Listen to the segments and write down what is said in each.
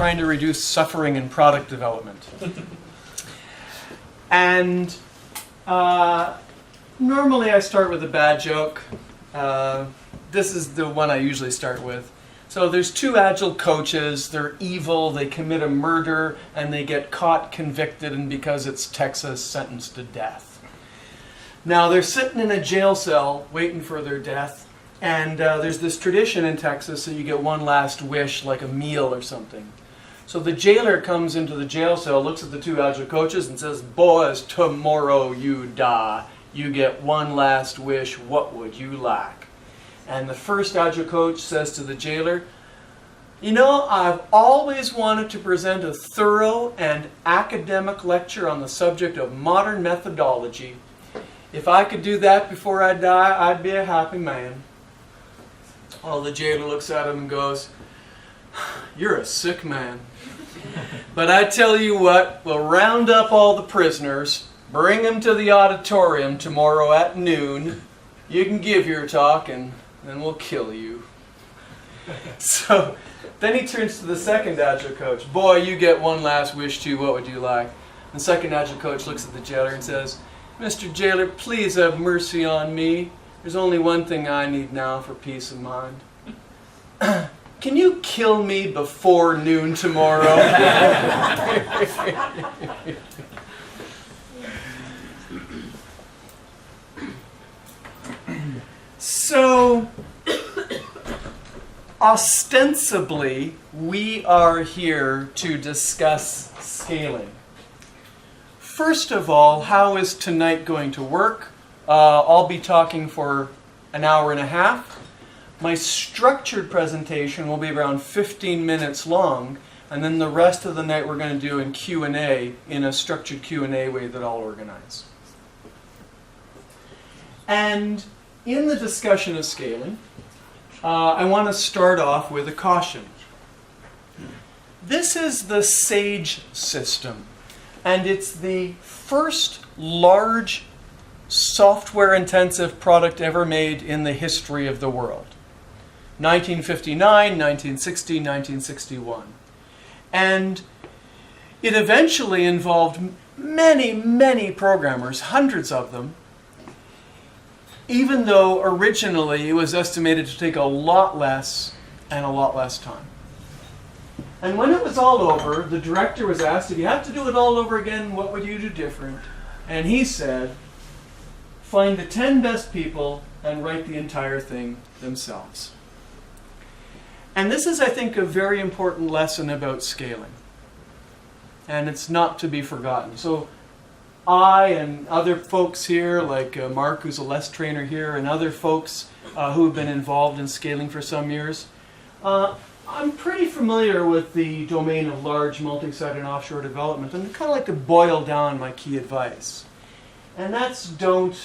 trying to reduce suffering in product development. And normally I start with a bad joke. This is the one I usually start with. So there's two Agile coaches, they're evil, they commit a murder, and they get caught, convicted, and because it's Texas, sentenced to death. Now they're sitting in a jail cell waiting for their death, and there's this tradition in Texas that you get one last wish, like a meal or something. So the jailer comes into the jail cell, looks at the two Agile coaches and says, "Boys, tomorrow you die. You get one last wish. What would you like?" And the first Agile coach says to the jailer, "You know, I've always wanted to present a thorough and academic lecture on the subject of modern methodology. If I could do that before I die, I'd be a happy man." Well, the jailer looks at him and goes, "You're a sick man. But I tell you what, we'll round up all the prisoners, bring them to the auditorium tomorrow at noon. You can give your talk and then we'll kill you." So then he turns to the second Agile coach. "Boy, you get one last wish too. What would you like?" The second Agile coach looks at the jailer and says, "Mr. Jailer, please have mercy on me. There's only one thing I need now for peace of mind. Can you kill me before noon tomorrow?" So, ostensibly, we are here to discuss scaling. First of all, how is tonight going to work? I'll be talking for an hour and a half. My structured presentation will be around 15 minutes long, and then the rest of the night we're going to do in Q&A in a structured Q&A way that I'll organize. And in the discussion of scaling, I want to start off with a caution. This is the SAGE system, and it's the first large software-intensive product ever made in the history of the world. 1959, 1960, 1961. And it eventually involved many, many programmers, hundreds of them, even though originally it was estimated to take a lot less and a lot less time. And when it was all over, the director was asked, "If you had to do it all over again, what would you do different?" And he said, "Find the 10 best people and write the entire thing themselves." And this is, I think, a very important lesson about scaling. And it's not to be forgotten. So I and other folks here, like Mark, who's a LeSS trainer here, and other folks who have been involved in scaling for some years, I'm pretty familiar with the domain of large multi-site and offshore development, and I'd kind of like to boil down my key advice. And that's don't,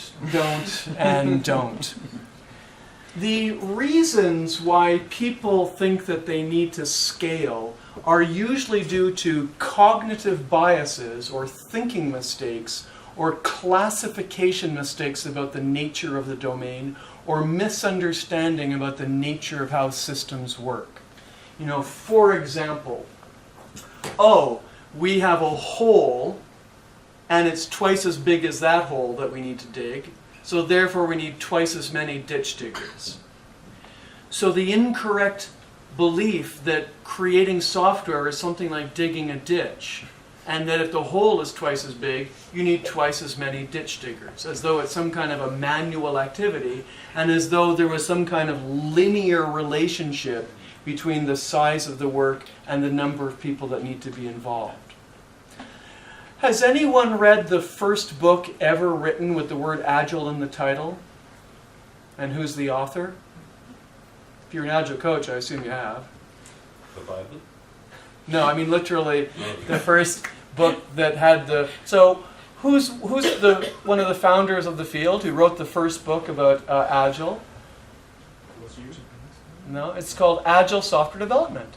and don't. The reasons why people think that they need to scale are usually due to cognitive biases or thinking mistakes or classification mistakes about the nature of the domain or misunderstanding about the nature of how systems work. You know, for example, we have a hole and it's twice as big as that hole that we need to dig. So therefore we need twice as many ditch diggers. So the incorrect belief that creating software is something like digging a ditch, and that if the hole is twice as big, you need twice as many ditch diggers, as though it's some kind of a manual activity, and as though there was some kind of linear relationship between the size of the work and the number of people that need to be involved. Has anyone read the first book ever written with the word Agile in the title? And who's the author? If you're an Agile coach, I assume you have. The Bible? No, I mean literally the first book that had the... So who's the one of the founders of the field who wrote the first book about Agile? No, it's called Agile Software Development.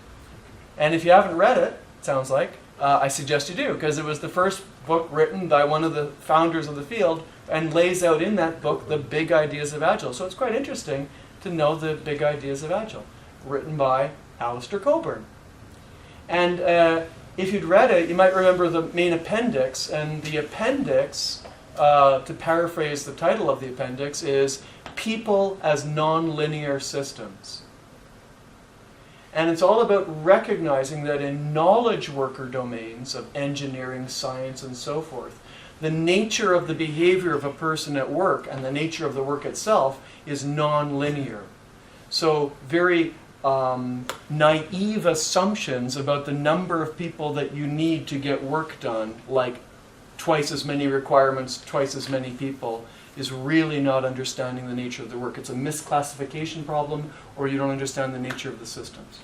And if you haven't read it, it sounds like, I suggest you do, because it was the first book written by one of the founders of the field and lays out in that book the big ideas of Agile. So it's quite interesting to know the big ideas of Agile, written by Alistair Coburn. And if you'd read it, you might remember the main appendix. And the appendix, to paraphrase the title of the appendix, is People as Nonlinear Systems. And it's all about recognizing that in knowledge worker domains of engineering, science, and so forth, the nature of the behavior of a person at work and the nature of the work itself is non-linear. So very naive assumptions about the number of people that you need to get work done, like twice as many requirements, twice as many people, is really not understanding the nature of the work. It's a misclassification problem, or you don't understand the nature of the systems.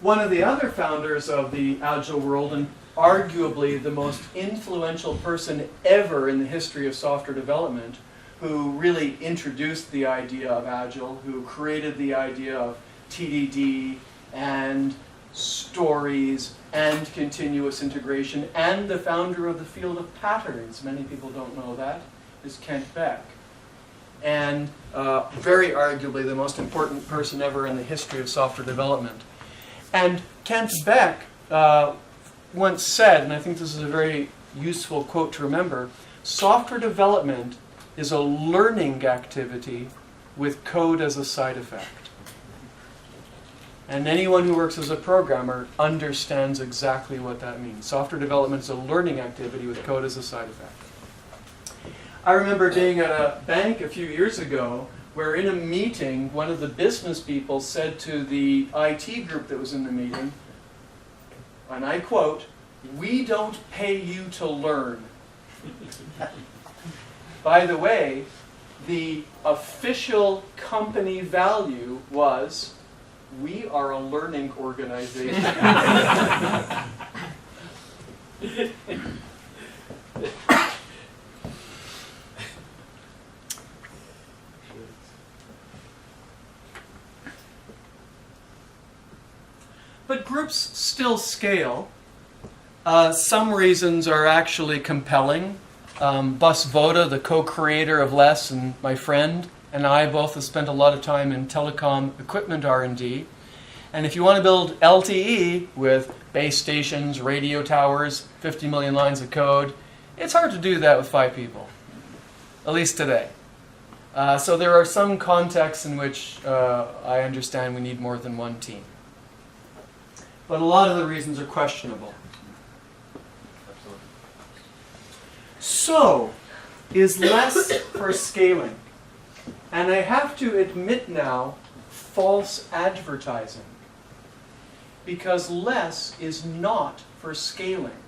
One of the other founders of the Agile world, and arguably the most influential person ever in the history of software development, who really introduced the idea of Agile, who created the idea of TDD and stories and continuous integration, and the founder of the field of patterns, many people don't know that, is Kent Beck. And very arguably the most important person ever in the history of software development. And Kent Beck once said, and I think this is a very useful quote to remember, software development is a learning activity with code as a side effect. And anyone who works as a programmer understands exactly what that means. Software development is a learning activity with code as a side effect. I remember being at a bank a few years ago where in a meeting, one of the business people said to the IT group that was in the meeting, and I quote, "We don't pay you to learn." By the way, the official company value was, "We are a learning organization." But groups still scale. Some reasons are actually compelling. Bus Voda, the co-creator of LeSS, and my friend, and I both have spent a lot of time in telecom equipment R&D. And if you want to build LTE with base stations, radio towers, 50 million lines of code, it's hard to do that with 5 people, at least today. So there are some contexts in which I understand we need more than one team. But a lot of the reasons are questionable. Absolutely. So, is less for scaling? And I have to admit now, false advertising. Because less is not for scaling.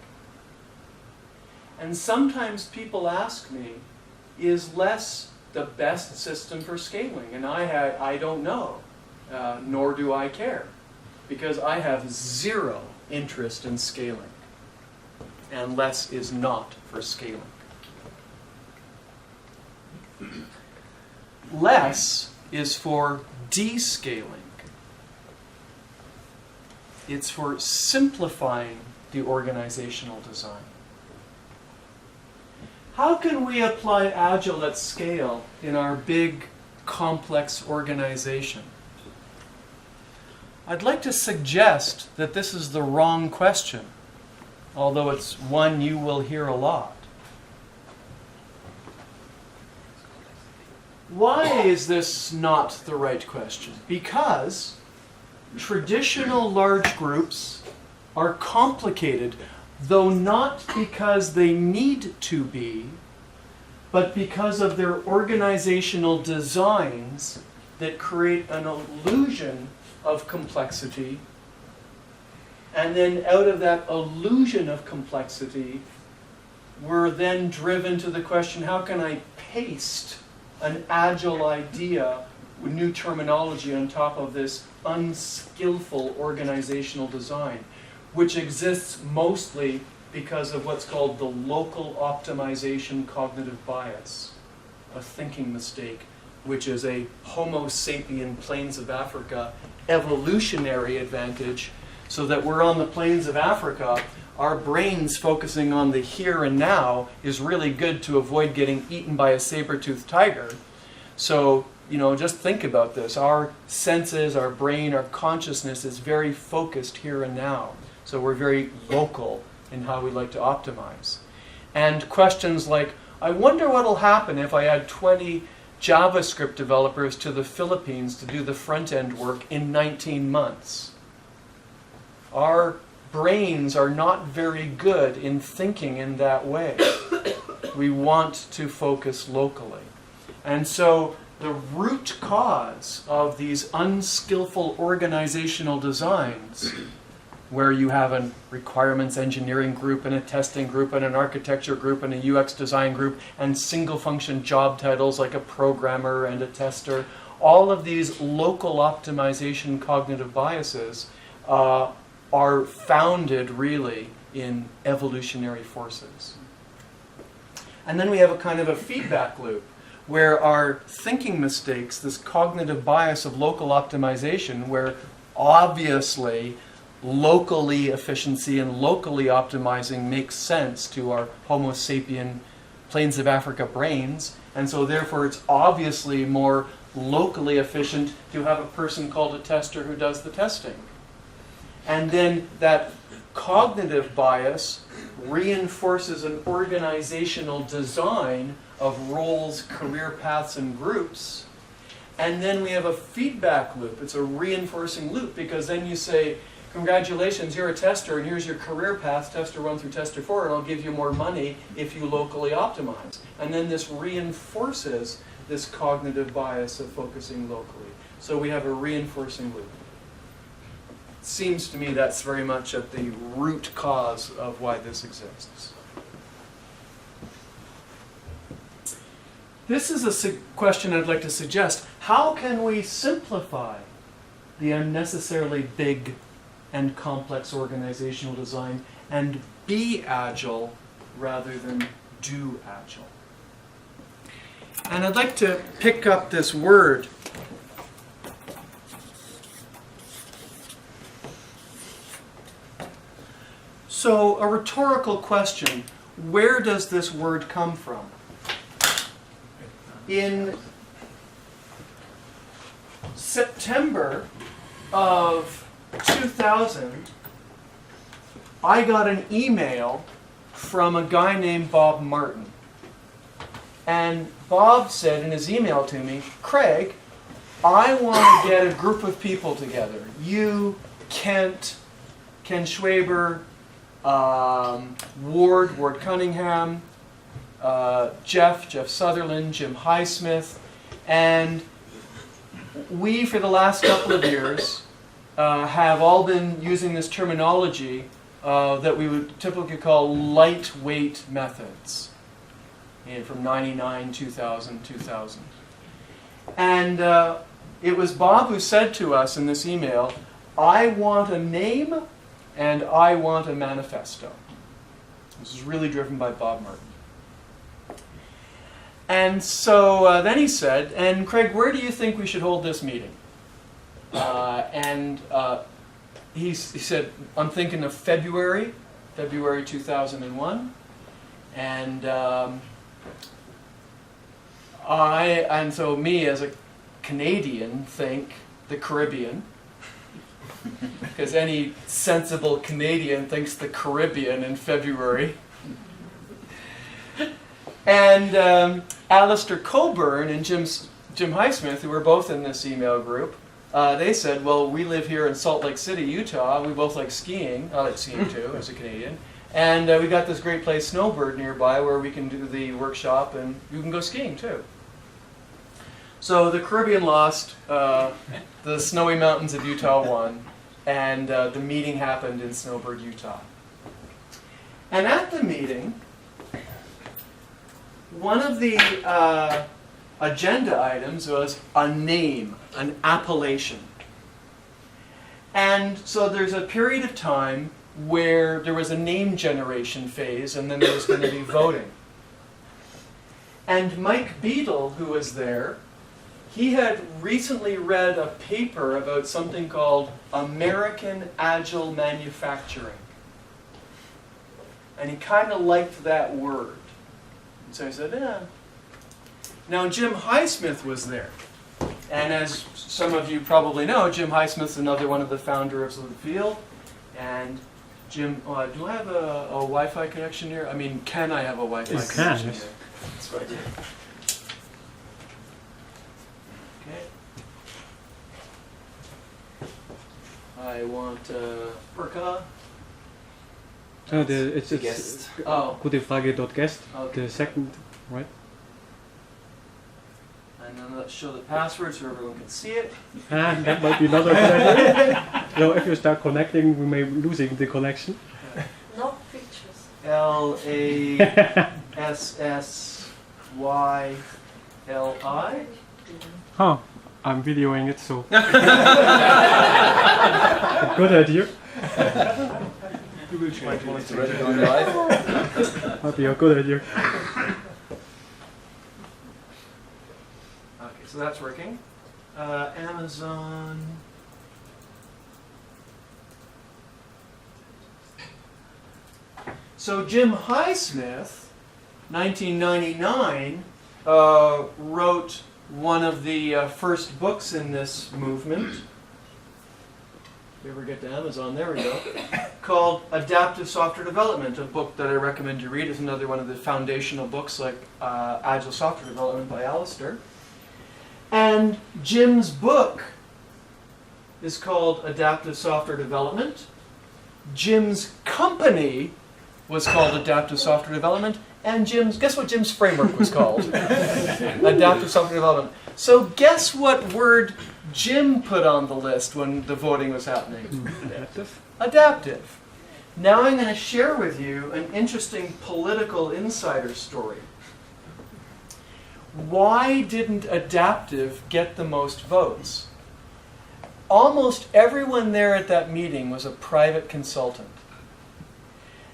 And sometimes people ask me, is less the best system for scaling? And I don't know, nor do I care. Because I have zero interest in scaling. And less is not for scaling. Less is for descaling. It's for simplifying the organizational design. How can we apply Agile at scale in our big, complex organization? I'd like to suggest that this is the wrong question, although it's one you will hear a lot. Why is this not the right question? Because traditional large groups are complicated, though not because they need to be, but because of their organizational designs that create an illusion of complexity, and then out of that illusion of complexity, we're then driven to the question, how can I paste an Agile idea with new terminology on top of this unskillful organizational design, which exists mostly because of what's called the local optimization cognitive bias, a thinking mistake, which is a Homo sapien Plains of Africa evolutionary advantage, so that we're on the plains of Africa, our brains focusing on the here and now is really good to avoid getting eaten by a saber-toothed tiger. So just think about this. Our senses, our brain, our consciousness is very focused here and now. So we're very local in how we like to optimize. And questions like, I wonder what will happen if I add 20 JavaScript developers to the Philippines to do the front-end work in 19 months. Our brains are not very good in thinking in that way. We want to focus locally. And so the root cause of these unskillful organizational designs, where you have a requirements engineering group and a testing group and an architecture group and a UX design group and single function job titles like a programmer and a tester, all of these local optimization cognitive biases are founded really in evolutionary forces. And then we have a kind of a feedback loop where our thinking mistakes, this cognitive bias of local optimization, where obviously locally efficiency and locally optimizing makes sense to our Homo sapien Plains of Africa brains, and so therefore it's obviously more locally efficient to have a person called a tester who does the testing. And then that cognitive bias reinforces an organizational design of roles, career paths, and groups. And then we have a feedback loop. It's a reinforcing loop, because then you say, congratulations, you're a tester, and here's your career path, tester 1 through tester 4, and I'll give you more money if you locally optimize. And then this reinforces this cognitive bias of focusing locally. So we have a reinforcing loop. Seems to me that's very much at the root cause of why this exists. This is a question I'd like to suggest. How can we simplify the unnecessarily big and complex organizational design and be agile rather than do agile? And I'd like to pick up this word. So, a rhetorical question, where does this word come from? In September of 2000, I got an email from a guy named Bob Martin. And Bob said in his email to me, Craig, I want to get a group of people together. You, Kent, Ken Schwaber, Ward Cunningham, Jeff Sutherland, Jim Highsmith, and we, for the last couple of years, have all been using this terminology that we would typically call lightweight methods, from 99, 2000, 2000. And it was Bob who said to us in this email, I want a name and I want a manifesto. This is really driven by Bob Martin. And so then he said, and Craig, where do you think we should hold this meeting? He said, I'm thinking of February 2001. And so me as a Canadian think the Caribbean, because any sensible Canadian thinks the Caribbean in February. And Alistair Coburn and Jim Highsmith, who were both in this email group, they said, well, we live here in Salt Lake City, Utah. We both like skiing. I like skiing too, as a Canadian. And we got this great place, Snowbird, nearby, where we can do the workshop, and you can go skiing too. So the Caribbean lost, the snowy mountains of Utah won, and the meeting happened in Snowbird, Utah. And at the meeting, one of the agenda items was a name, an appellation. And so there's a period of time where there was a name generation phase, and then there was going to be voting. And Mike Beadle, who was there, he had recently read a paper about something called American Agile Manufacturing. And he kind of liked that word. And so he said, yeah. Now Jim Highsmith was there. And as some of you probably know, Jim Highsmith's another one of the founders of the field. And Jim, do I have a Wi-Fi connection here? I mean, can I have a Wi-Fi You connection can, yes. here? That's right. Okay. I want Perka. No, it's guest. Oh. gute Frage.guest, Okay. the second, right? And then let's show the password so everyone can see it. That might be not a good idea. No, if you start connecting, we may be losing the connection. No pictures. LASSYLI. Huh, I'm videoing it, so. Good idea. It's ready on live. Might be a good idea. Okay, so that's working. Amazon. So Jim Highsmith, 1999, wrote one of the first books in this movement. If you ever get to Amazon, there we go. Called Adaptive Software Development, a book that I recommend you read. It's another one of the foundational books like Agile Software Development by Alistair. And Jim's book is called Adaptive Software Development. Jim's company was called Adaptive Software Development. And guess what Jim's framework was called? Adaptive Software Development. So guess what word Jim put on the list when the voting was happening? Adaptive. Adaptive. Now I'm going to share with you an interesting political insider story. Why didn't adaptive get the most votes? Almost everyone there at that meeting was a private consultant.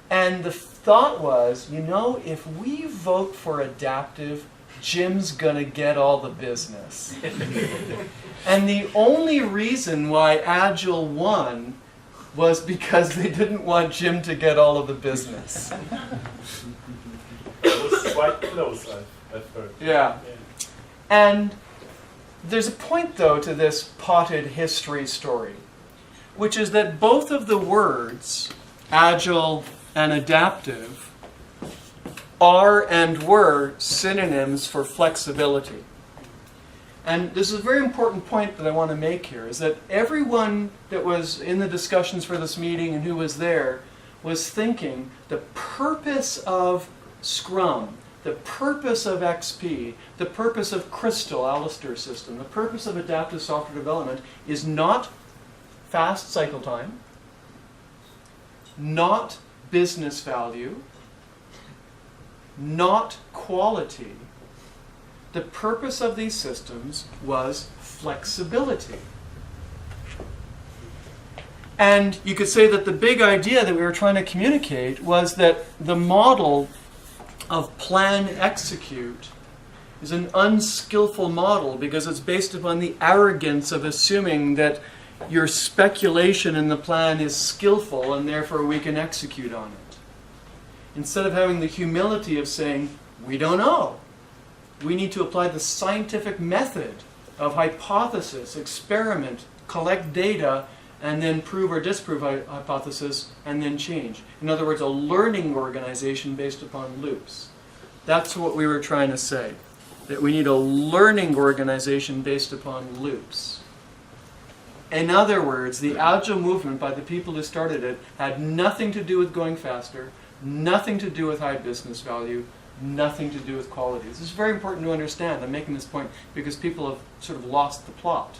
And the thought was, you know, if we vote for adaptive, Jim's going to get all the business. And the only reason why Agile won was because they didn't want Jim to get all of the business. It was quite close at first. Yeah. And there's a point, though, to this potted history story, which is that both of the words, agile and adaptive, are and were synonyms for flexibility. And this is a very important point that I want to make here, is that everyone that was in the discussions for this meeting and who was there was thinking the purpose of Scrum, the purpose of XP, the purpose of Crystal, Alistair's system, the purpose of adaptive software development is not fast cycle time, not business value, not quality. The purpose of these systems was flexibility. And you could say that the big idea that we were trying to communicate was that the model of plan execute is an unskillful model because it's based upon the arrogance of assuming that your speculation in the plan is skillful and therefore we can execute on it. Instead of having the humility of saying, we don't know. We need to apply the scientific method of hypothesis, experiment, collect data, and then prove or disprove hypothesis, and then change. In other words, a learning organization based upon loops. That's what we were trying to say, that we need a learning organization based upon loops. In other words, the Agile movement by the people who started it had nothing to do with going faster, nothing to do with high business value, nothing to do with quality. This is very important to understand. I'm making this point because people have sort of lost the plot.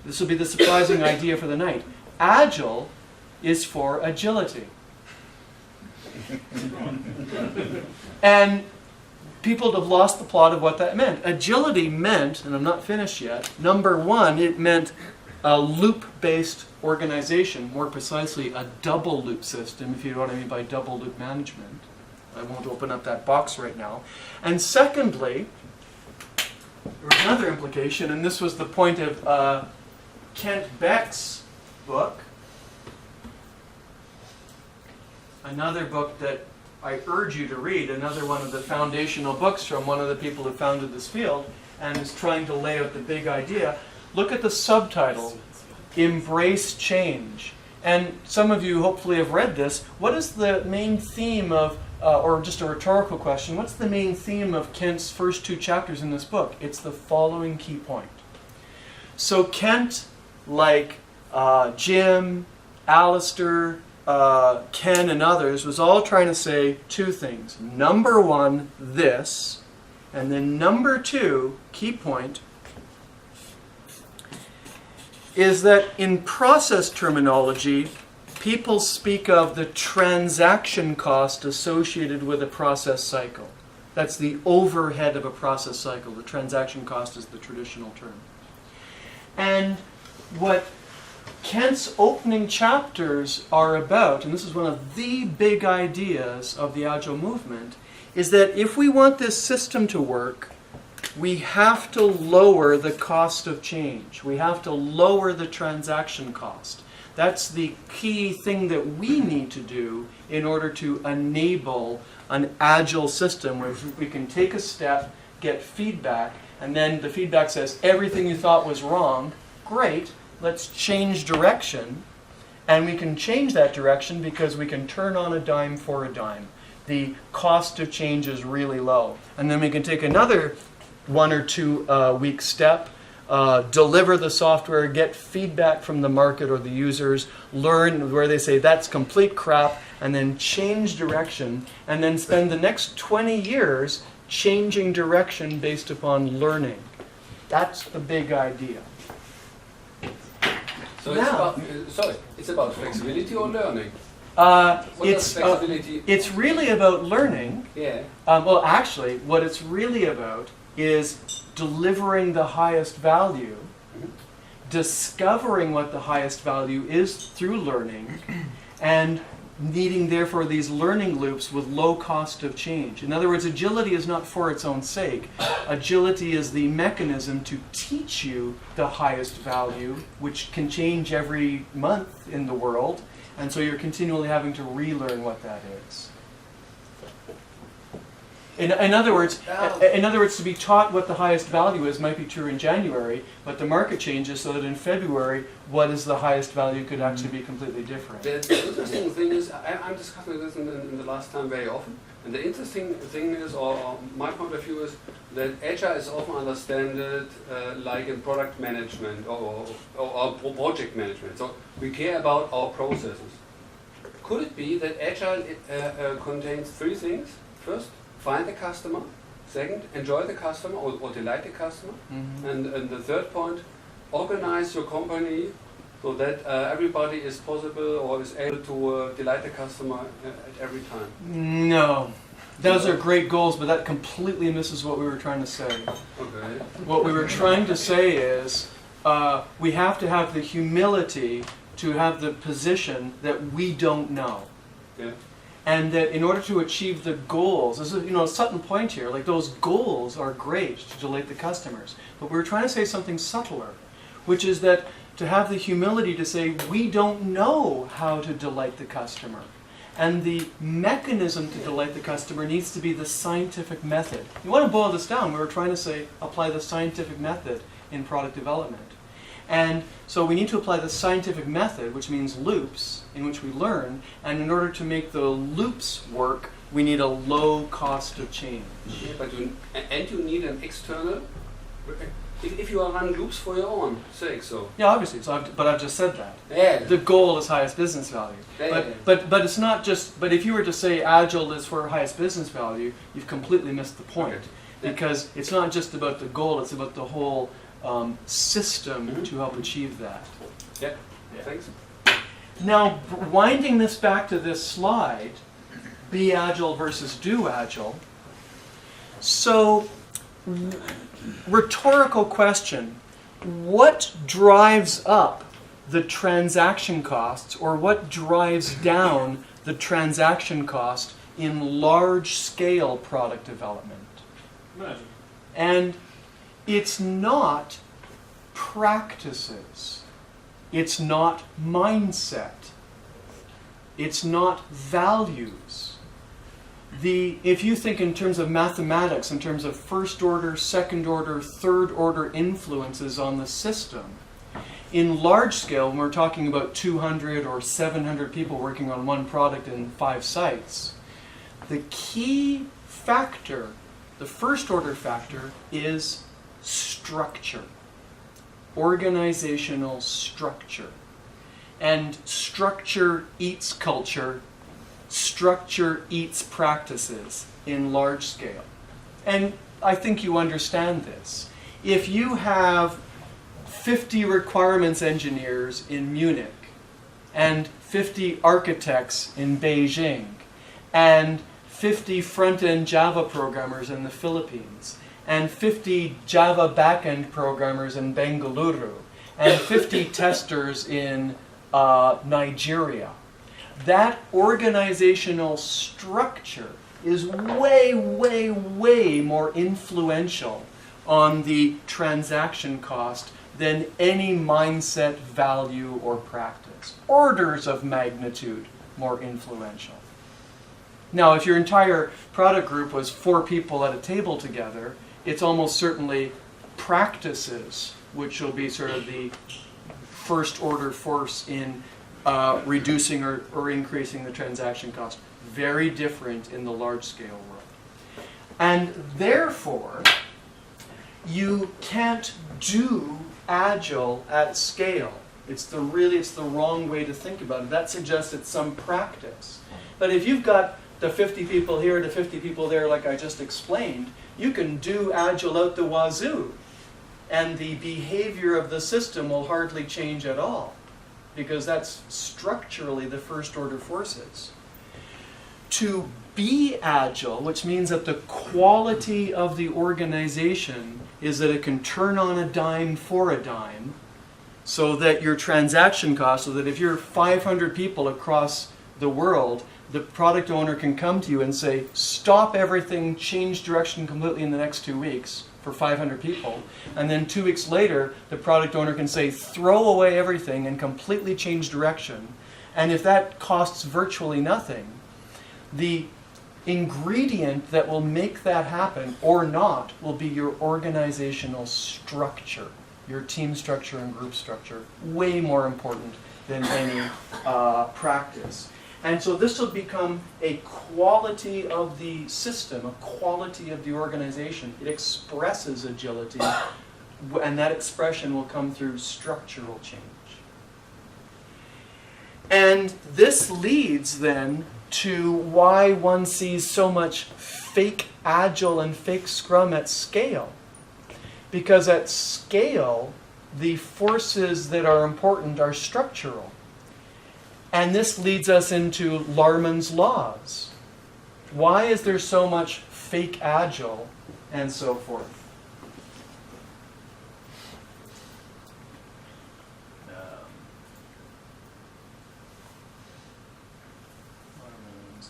This will be the surprising idea for the night. Agile is for agility. And people have lost the plot of what that meant. Agility meant, and I'm not finished yet, number one, it meant a loop-based organization, more precisely a double loop system, if you know what I mean by double loop management. I won't open up that box right now. And secondly, there was another implication, and this was the point of Kent Beck's book, another book that I urge you to read, another one of the foundational books from one of the people who founded this field, and is trying to lay out the big idea. look at the subtitle, Embrace Change. And some of you hopefully have read this. What is the main theme of, or just a rhetorical question, what's the main theme of Kent's first 2 chapters in this book? It's the following key point. So Kent, like Jim, Alistair, Ken, and others, was all trying to say 2 things. Number 1, this, and then number 2, key point, is that in process terminology, people speak of the transaction cost associated with a process cycle. That's the overhead of a process cycle. The transaction cost is the traditional term. And what Kent's opening chapters are about, and this is one of the big ideas of the Agile movement, is that if we want this system to work, we have to lower the cost of change. We have to lower the transaction cost. That's the key thing that we need to do in order to enable an agile system where we can take a step, get feedback, and then the feedback says, everything you thought was wrong, great, let's change direction. And we can change that direction because we can turn on a dime for a dime. The cost of change is really low. And then we can take another 1 or 2 week step, deliver the software, get feedback from the market or the users, learn where they say that's complete crap, and then change direction, and then spend the next 20 years changing direction based upon learning. That's the big idea. So Now- it's about flexibility or learning. What does flexibility? It's really about learning. Yeah. Well, actually, what it's really about is delivering the highest value, discovering what the highest value is through learning, and needing, therefore, these learning loops with low cost of change. In other words, agility is not for its own sake. Agility is the mechanism to teach you the highest value, which can change every month in the world, and so you're continually having to relearn what that is. In other words, to be taught what the highest value is might be true in January, but the market changes so that in February, what is the highest value could actually be completely different. The interesting thing is, I'm discussing this in the last time very often, and the interesting thing is, or my point of view is, that Agile is often understood like in product management or project management. So we care about our processes. Could it be that Agile contains 3 things? First, find the customer. Second, enjoy the customer or delight the customer. Mm-hmm. And the third point, organize your company so that everybody is possible or is able to delight the customer at every time. No. Those are great goals, but that completely misses what we were trying to say. Okay. What we were trying to say is we have to have the humility to have the position that we don't know. Yeah. And that in order to achieve the goals, this is a Sutton point here, like those goals are great to delight the customers. But we're trying to say something subtler, which is that to have the humility to say we don't know how to delight the customer. And the mechanism to delight the customer needs to be the scientific method. You want to boil this down, we were trying to say apply the scientific method in product development. And so we need to apply the scientific method, which means loops, in which we learn. And in order to make the loops work, we need a low cost of change. Yeah, but you need an external. If you are running loops for your own sake, so. Yeah, obviously. But I've just said that. Yeah. The goal is highest business value. Yeah. But it's not just. But if you were to say Agile is for highest business value, you've completely missed the point. Okay. Yeah. Because it's not just about the goal; it's about the whole system to help achieve that. Yeah. Yeah. Thanks. Now, winding this back to this slide, be Agile versus do Agile. So, rhetorical question, what drives up the transaction costs, or what drives down the transaction cost in large-scale product development? Imagine. And it's not practices. It's not mindset. It's not values. if you think in terms of mathematics, in terms of first order, second order, third order influences on the system, in large scale, when we're talking about 200 or 700 people working on one product in 5 sites, the key factor, the first order factor, is structure, organizational structure. And structure eats culture, structure eats practices in large scale. And I think you understand this. If you have 50 requirements engineers in Munich, and 50 architects in Beijing, and 50 front-end Java programmers in the Philippines, and 50 Java back-end programmers in Bengaluru, and 50 testers in Nigeria. That organizational structure is way, way, way more influential on the transaction cost than any mindset, value, or practice. Orders of magnitude more influential. Now, if your entire product group was 4 people at a table together, it's almost certainly practices which will be sort of the first order force in reducing or increasing the transaction cost. Very different in the large scale world. And therefore, you can't do Agile at scale. It's the wrong way to think about it. That suggests it's some practice. But if you've got the 50 people here, the 50 people there, like I just explained, you can do Agile out the wazoo. And the behavior of the system will hardly change at all, because that's structurally the first order forces. To be Agile, which means that the quality of the organization is that it can turn on a dime for a dime, so that your transaction cost, so that if you're 500 people across the world, the product owner can come to you and say, stop everything, change direction completely in the next 2 weeks for 500 people. And then 2 weeks later, the product owner can say, throw away everything and completely change direction. And if that costs virtually nothing, the ingredient that will make that happen or not will be your organizational structure, your team structure and group structure, way more important than any practice. And so this will become a quality of the system, a quality of the organization. It expresses agility, and that expression will come through structural change. And this leads then to why one sees so much fake Agile and fake Scrum at scale. Because at scale, the forces that are important are structural. And this leads us into Larman's laws. Why is there so much fake Agile and so forth?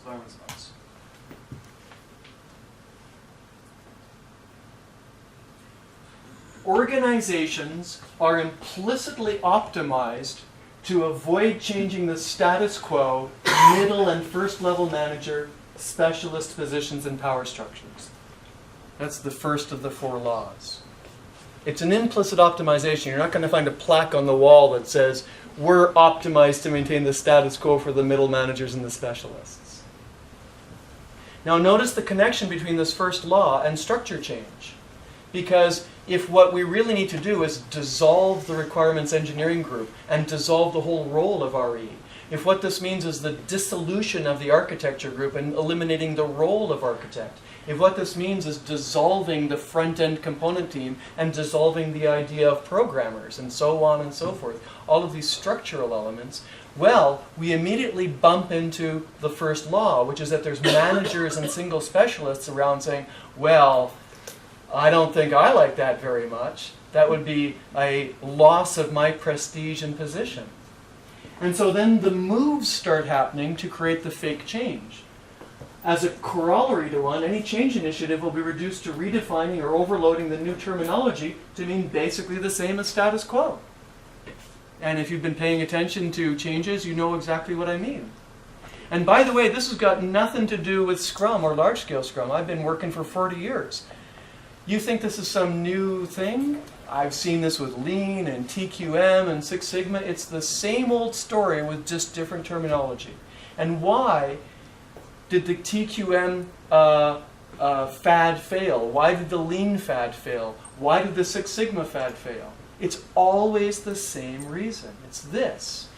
Larman's laws. Organizations are implicitly optimized to avoid changing the status quo, middle and first level manager, specialist positions, and power structures. That's the first of the 4 laws. It's an implicit optimization. You're not going to find a plaque on the wall that says, we're optimized to maintain the status quo for the middle managers and the specialists. Now notice the connection between this first law and structure change. Because if what we really need to do is dissolve the requirements engineering group and dissolve the whole role of RE, if what this means is the dissolution of the architecture group and eliminating the role of architect, if what this means is dissolving the front-end component team and dissolving the idea of programmers and so on and so forth, all of these structural elements, well, we immediately bump into the first law, which is that there's managers and single specialists around saying, well, I don't think I like that very much. That would be a loss of my prestige and position. And so then the moves start happening to create the fake change. As a corollary to one, any change initiative will be reduced to redefining or overloading the new terminology to mean basically the same as status quo. And if you've been paying attention to changes, you know exactly what I mean. And by the way, this has got nothing to do with Scrum or large-scale Scrum. I've been working for 40 years. You think this is some new thing? I've seen this with Lean and TQM and Six Sigma. It's the same old story with just different terminology. And why did the TQM fad fail? Why did the Lean fad fail? Why did the Six Sigma fad fail? It's always the same reason. It's this.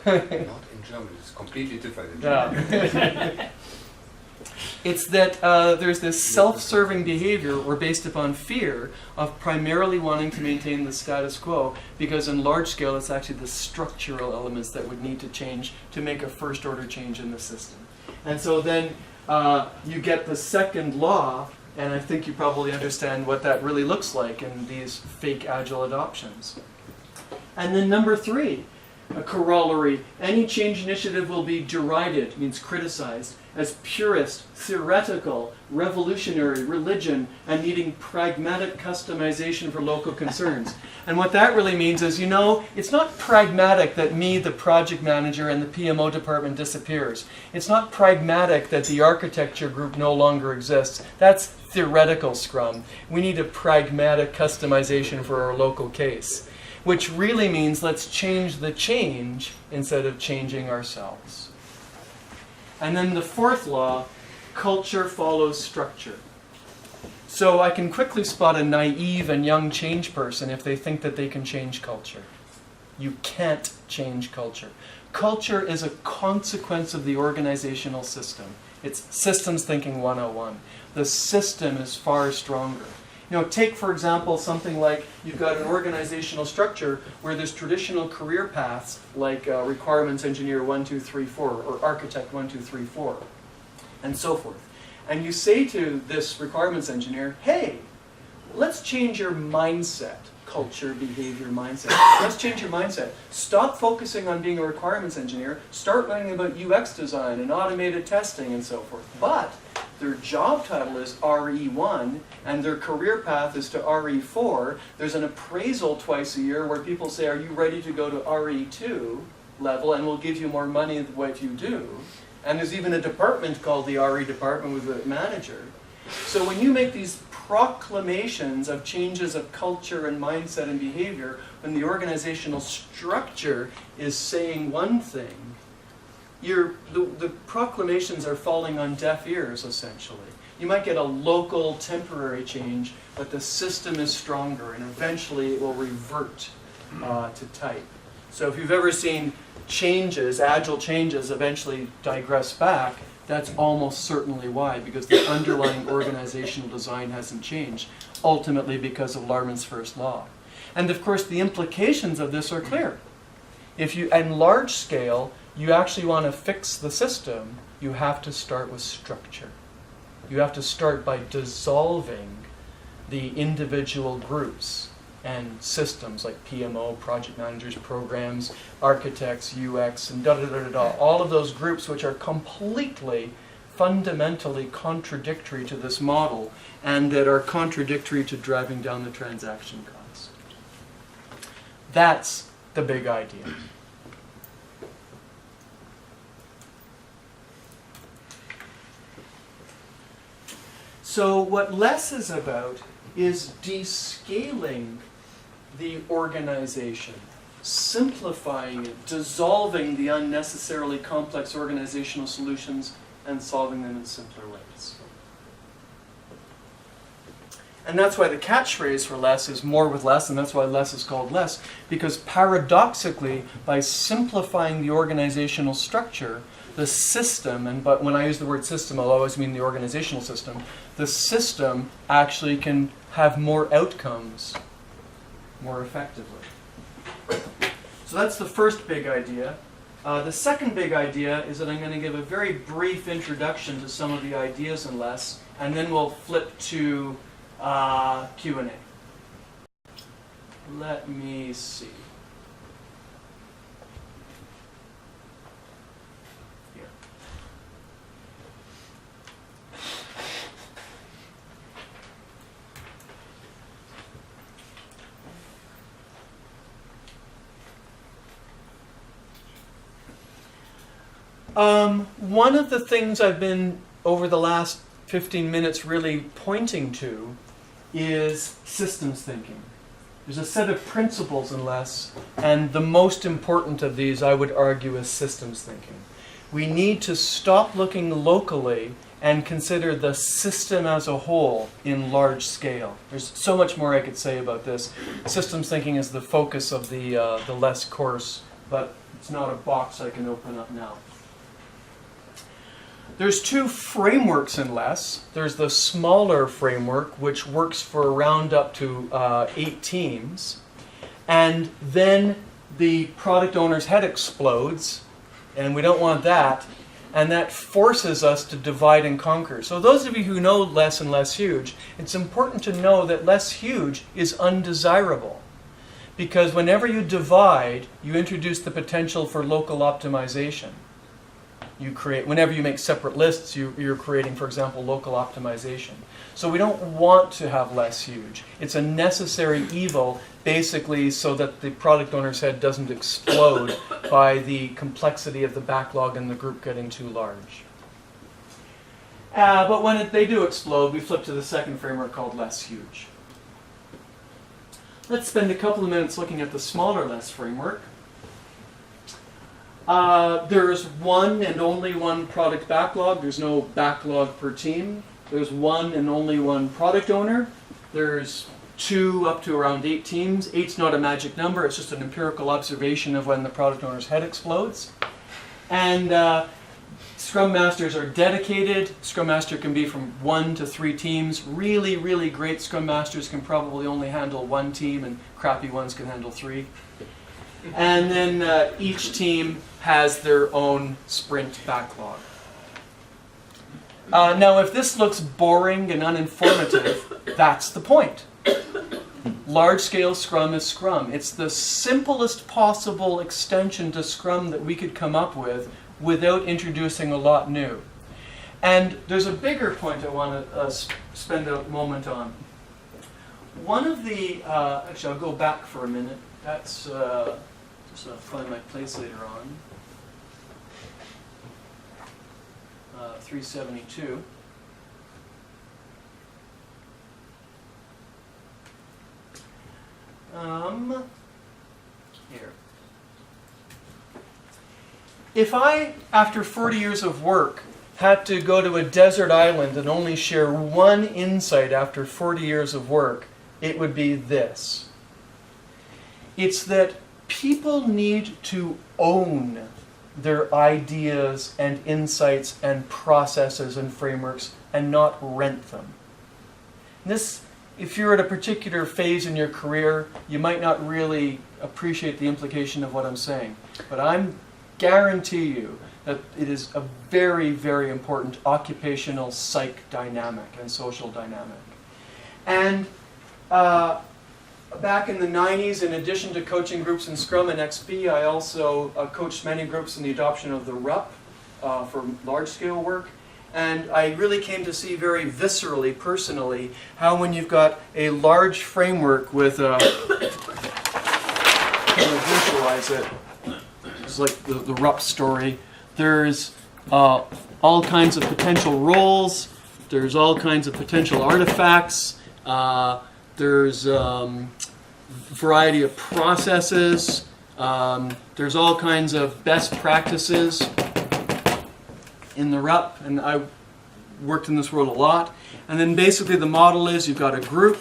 Not in German. It's completely different in German. Yeah. It's that there's this self-serving behavior or based upon fear of primarily wanting to maintain the status quo, because in large scale it's actually the structural elements that would need to change to make a first order change in the system. And so then you get the second law, and I think you probably understand what that really looks like in these fake agile adoptions. And then number 3, a corollary, any change initiative will be derided, means criticized, as purist, theoretical, revolutionary, religion, and needing pragmatic customization for local concerns. And what that really means is, you know, it's not pragmatic that me, the project manager, and the PMO department disappears. It's not pragmatic that the architecture group no longer exists. That's theoretical Scrum. We need a pragmatic customization for our local case, which really means let's change the change instead of changing ourselves. And then the 4th law, culture follows structure. So I can quickly spot a naive and young change person if they think that they can change culture. You can't change culture. Culture is a consequence of the organizational system. It's systems thinking 101. The system is far stronger. You know, take, for example, something like you've got an organizational structure where there's traditional career paths like requirements engineer 1, 2, 3, 4, or architect 1, 2, 3, 4, and so forth. And you say to this requirements engineer, hey, let's change your mindset, culture, behavior, mindset. Let's change your mindset. Stop focusing on being a requirements engineer. Start learning about UX design and automated testing and so forth. But their job title is RE1, and their career path is to RE4. There's an appraisal twice a year where people say, are you ready to go to RE2 level, and we'll give you more money than what you do. And there's even a department called the RE department with a manager. So when you make these proclamations of changes of culture and mindset and behavior, when the organizational structure is saying one thing, the proclamations are falling on deaf ears, essentially. You might get a local, temporary change, but the system is stronger, and eventually it will revert to type. So if you've ever seen changes, agile changes, eventually digress back, that's almost certainly why, because the underlying organizational design hasn't changed, ultimately because of Larman's first law. And of course, the implications of this are clear. If you, in large scale, you actually want to fix the system, you have to start with structure. You have to start by dissolving the individual groups and systems like PMO, project managers, programs, architects, UX, and da-da-da-da-da, all of those groups which are completely, fundamentally contradictory to this model and that are contradictory to driving down the transaction cost. That's the big idea. So what LeSS is about is descaling the organization, simplifying it, dissolving the unnecessarily complex organizational solutions and solving them in simpler ways. And that's why the catchphrase for LeSS is more with less, and that's why LeSS is called LeSS, because paradoxically, by simplifying the organizational structure, the system, but when I use the word system, I'll always mean the organizational system, the system actually can have more outcomes more effectively. So that's the first big idea. The second big idea is that I'm going to give a very brief introduction to some of the ideas in LeSS, and then we'll flip to Q&A. Let me see. Here. One of the things I've been, over the last 15 minutes, really pointing to is systems thinking. There's a set of principles in LeSS, and the most important of these, I would argue, is systems thinking. We need to stop looking locally and consider the system as a whole in large scale. There's so much more I could say about this. Systems thinking is the focus of the LeSS course, but it's not a box I can open up now. There's two frameworks in LeSS. There's the smaller framework, which works for around up to 8 teams. And then the product owner's head explodes, and we don't want that. And that forces us to divide and conquer. So those of you who know LeSS and LeSS Huge, it's important to know that LeSS Huge is undesirable. Because whenever you divide, you introduce the potential for local optimization. You create, whenever you make separate lists, you're creating, for example, local optimization. So we don't want to have LeSS Huge. It's a necessary evil, basically, so that the product owner's head doesn't explode by the complexity of the backlog and the group getting too large. But when they do explode, we flip to the second framework called LeSS Huge. Let's spend a couple of minutes looking at the smaller LeSS framework. There's one and only one product backlog. There's no backlog per team. There's one and only one product owner. There's 2 up to around 8 teams. 8's not a magic number. It's just an empirical observation of when the product owner's head explodes. And Scrum Masters are dedicated. Scrum Master can be from 1 to 3 teams. Really, really great Scrum Masters can probably only handle 1 team, and crappy ones can handle 3. And then each team has their own sprint backlog. Now, if this looks boring and uninformative, that's the point. Large-scale Scrum is Scrum. It's the simplest possible extension to Scrum that we could come up with without introducing a lot new. And there's a bigger point I want to spend a moment on. One of the, actually I'll go back for a minute. That's, just find my place later on. 372. Here. If I, after 40 years of work, had to go to a desert island and only share one insight after 40 years of work, it would be this. It's that people need to own their ideas and insights and processes and frameworks and not rent them. This, if you're at a particular phase in your career, you might not really appreciate the implication of what I'm saying. But I guarantee you that it is a very, very important occupational psych dynamic and social dynamic. And back in the 90s, in addition to coaching groups in Scrum and XP, I also coached many groups in the adoption of the RUP for large-scale work. And I really came to see very viscerally, personally, how when you've got a large framework with a, I'm going to visualize it, it's like the RUP story, there's all kinds of potential roles, there's all kinds of potential artifacts, there's variety of processes, there's all kinds of best practices in the RUP, and I worked in this world a lot. And then basically the model is you've got a group,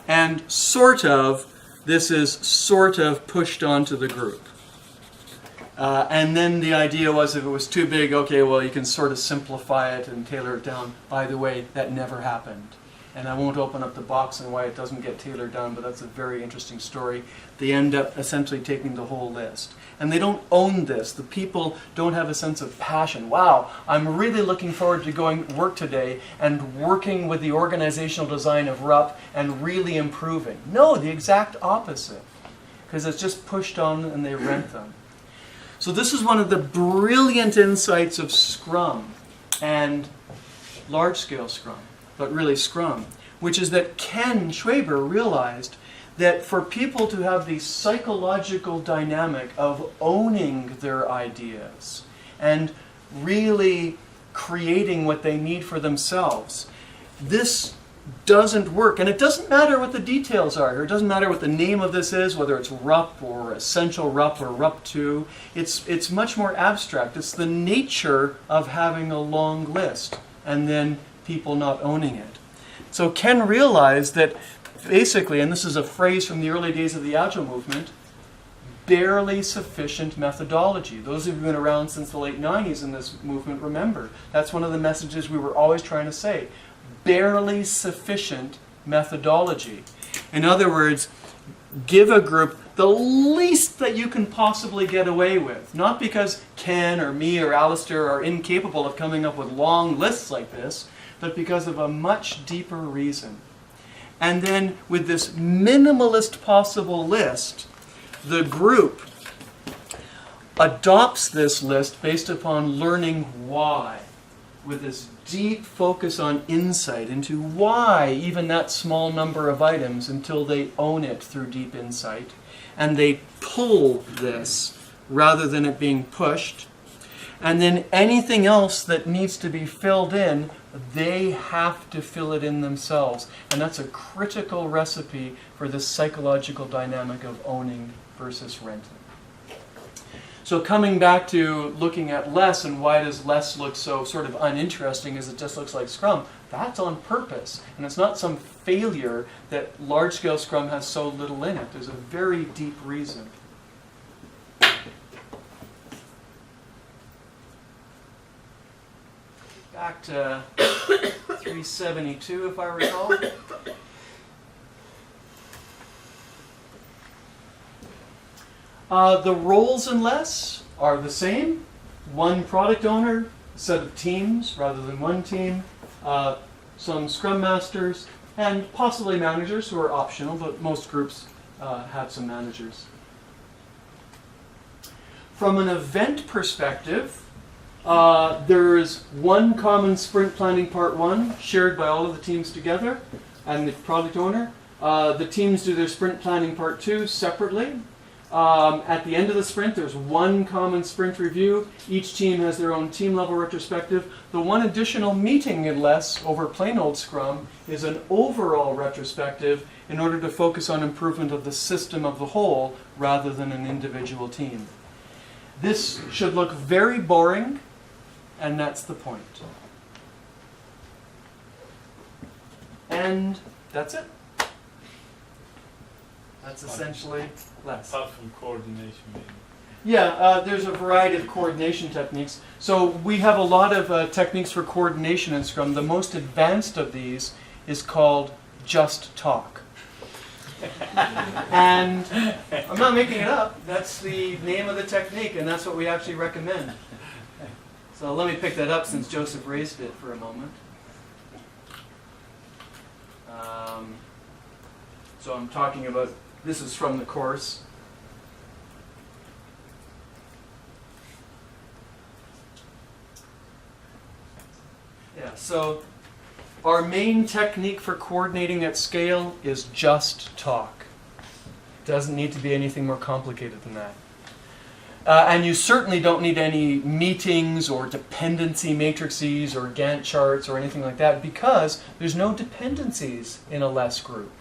and this is sort of pushed onto the group. And then the idea was if it was too big, okay, well you can sort of simplify it and tailor it down. By the way, that never happened. And I won't open up the box on why it doesn't get tailored down, but that's a very interesting story. They end up essentially taking the whole list. And they don't own this. The people don't have a sense of passion. Wow, I'm really looking forward to going to work today and working with the organizational design of RUP and really improving. No, the exact opposite. Because it's just pushed on and they rent them. So this is one of the brilliant insights of Scrum and large-scale Scrum, but really Scrum, which is that Ken Schwaber realized that for people to have the psychological dynamic of owning their ideas and really creating what they need for themselves. This doesn't work, and it doesn't matter what the details are. It doesn't matter what the name of this is, whether it's RUP or Essential RUP or RUP2. It's much more abstract. It's the nature of having a long list and then people not owning it. So Ken realized that basically, and this is a phrase from the early days of the Agile movement, barely sufficient methodology. Those of you who've been around since the late 90s in this movement remember, that's one of the messages we were always trying to say. Barely sufficient methodology. In other words, give a group the least that you can possibly get away with. Not because Ken or me or Alistair are incapable of coming up with long lists like this, but because of a much deeper reason. And then with this minimalist possible list, the group adopts this list based upon learning why, with this deep focus on insight into why even that small number of items until they own it through deep insight. And they pull this rather than it being pushed. And then anything else that needs to be filled in, they have to fill it in themselves. And that's a critical recipe for this psychological dynamic of owning versus renting. So coming back to looking at LeSS and why does LeSS look so sort of uninteresting as it just looks like Scrum, that's on purpose. And it's not some failure that large-scale Scrum has so little in it. There's a very deep reason. Back to 372, if I recall. The roles in LeSS are the same. One product owner, a set of teams rather than one team, some Scrum Masters, and possibly managers who are optional, but most groups have some managers. From an event perspective, there's one common sprint planning part 1 shared by all of the teams together and the product owner. The teams do their sprint planning part 2 separately. At the end of the sprint, there's one common sprint review. Each team has their own team level retrospective. The one additional meeting in LeSS over plain old Scrum is an overall retrospective in order to focus on improvement of the system of the whole rather than an individual team. This should look very boring, and that's the point. And that's it. That's essentially LeSS. Apart from coordination, maybe. Yeah, there's a variety of coordination techniques. So we have a lot of techniques for coordination in Scrum. The most advanced of these is called Just Talk. And I'm not making it up. That's the name of the technique, and that's what we actually recommend. So let me pick that up since Joseph raised it for a moment. So I'm talking about, this is from the course. Yeah, so our main technique for coordinating at scale is just talk. It doesn't need to be anything more complicated than that. And you certainly don't need any meetings or dependency matrices or Gantt charts or anything like that because there's no dependencies in a LeSS group.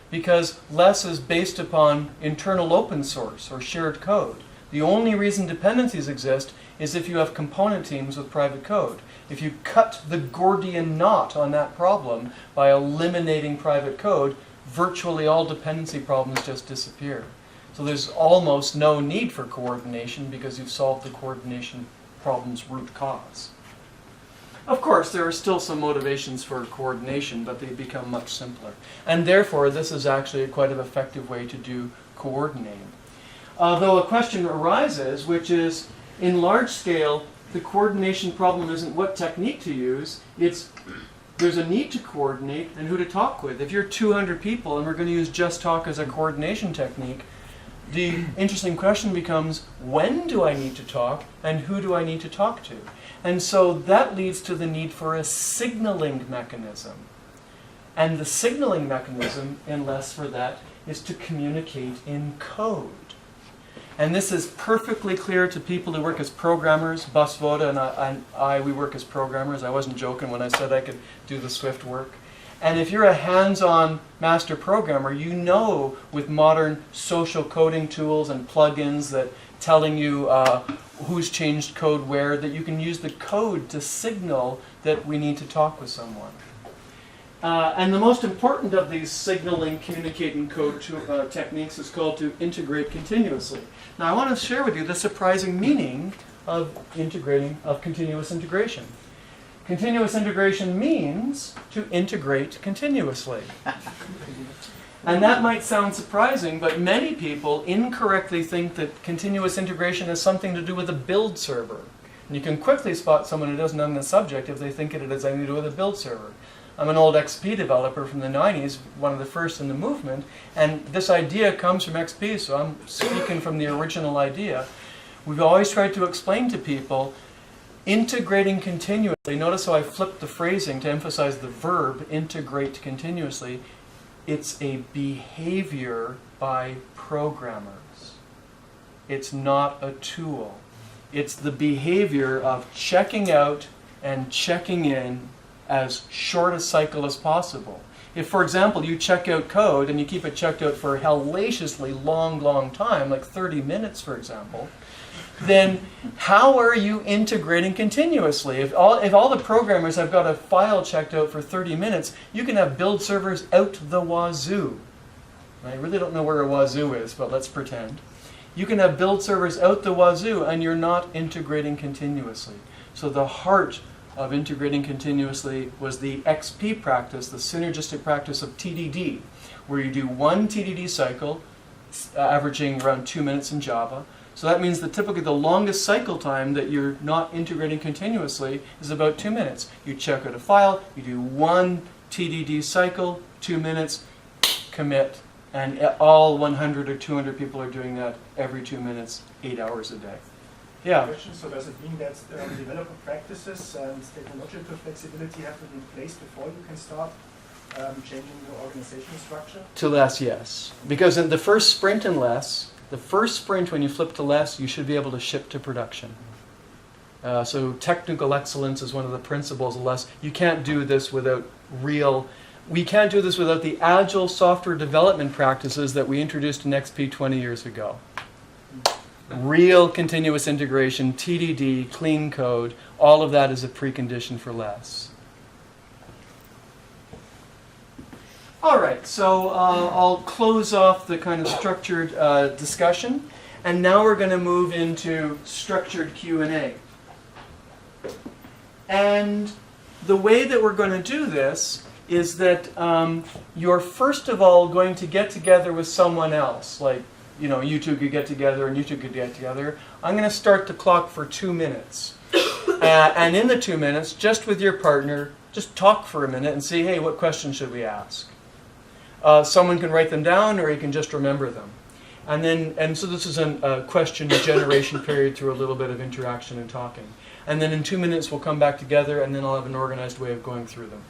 Because LeSS is based upon internal open source or shared code. The only reason dependencies exist is if you have component teams with private code. If you cut the Gordian knot on that problem by eliminating private code, virtually all dependency problems just disappear. So there's almost no need for coordination because you've solved the coordination problem's root cause. Of course, there are still some motivations for coordination, but they become much simpler. And therefore, this is actually quite an effective way to do coordinating. Though a question arises, which is, in large scale, the coordination problem isn't what technique to use, it's there's a need to coordinate and who to talk with. If you're 200 people and we're going to use Just Talk as a coordination technique, the interesting question becomes, when do I need to talk and who do I need to talk to? And so that leads to the need for a signaling mechanism. And the signaling mechanism in LeSS for that is to communicate in code. And this is perfectly clear to people who work as programmers. Bas Voda and I, we work as programmers. I wasn't joking when I said I could do the Swift work. And if you're a hands-on master programmer, you know with modern social coding tools and plugins that telling you who's changed code where, that you can use the code to signal that we need to talk with someone. And the most important of these signaling, communicating code techniques is called to integrate continuously. Now I want to share with you the surprising meaning of continuous integration. Continuous integration means to integrate continuously. And that might sound surprising, but many people incorrectly think that continuous integration has something to do with a build server. And you can quickly spot someone who doesn't know the subject if they think it has anything to do with a build server. I'm an old XP developer from the 90s, one of the first in the movement, and this idea comes from XP, so I'm speaking from the original idea. We've always tried to explain to people integrating continuously. Notice how I flipped the phrasing to emphasize the verb, integrate continuously. It's a behavior by programmers. It's not a tool. It's the behavior of checking out and checking in as short a cycle as possible. If, for example, you check out code and you keep it checked out for a hellaciously long time, like 30 minutes, for example, then how are you integrating continuously? If all the programmers have got a file checked out for 30 minutes, you can have build servers out the wazoo. I really don't know where a wazoo is, but let's pretend. You can have build servers out the wazoo and you're not integrating continuously. So the heart of integrating continuously was the XP practice, the synergistic practice of TDD, where you do one TDD cycle, averaging around 2 minutes in Java. So that means that typically the longest cycle time that you're not integrating continuously is about 2 minutes. You check out a file, you do one TDD cycle, 2 minutes, commit, and all 100 or 200 people are doing that every 2 minutes, 8 hours a day. Yeah. Question. So does it mean that developer practices and technological flexibility have to be in place before you can start changing the organizational structure? To LeSS, yes. Because in the first sprint in LeSS, the first sprint when you flip to LeSS, you should be able to ship to production. So technical excellence is one of the principles of LeSS. You can't do this without we can't do this without the agile software development practices that we introduced in XP 20 years ago. Real continuous integration, TDD, clean code, all of that is a precondition for LeSS. All right, so I'll close off the kind of structured discussion, and now we're going to move into structured Q&A. And the way that we're going to do this is that you're first of all going to get together with someone else, like you two could get together and you two could get together. I'm going to start the clock for 2 minutes. And in the 2 minutes, just with your partner, just talk for a minute and see, hey, what questions should we ask? Someone can write them down or you can just remember them. And so this is a question generation period through a little bit of interaction and talking. And then in 2 minutes we'll come back together and then I'll have an organized way of going through them.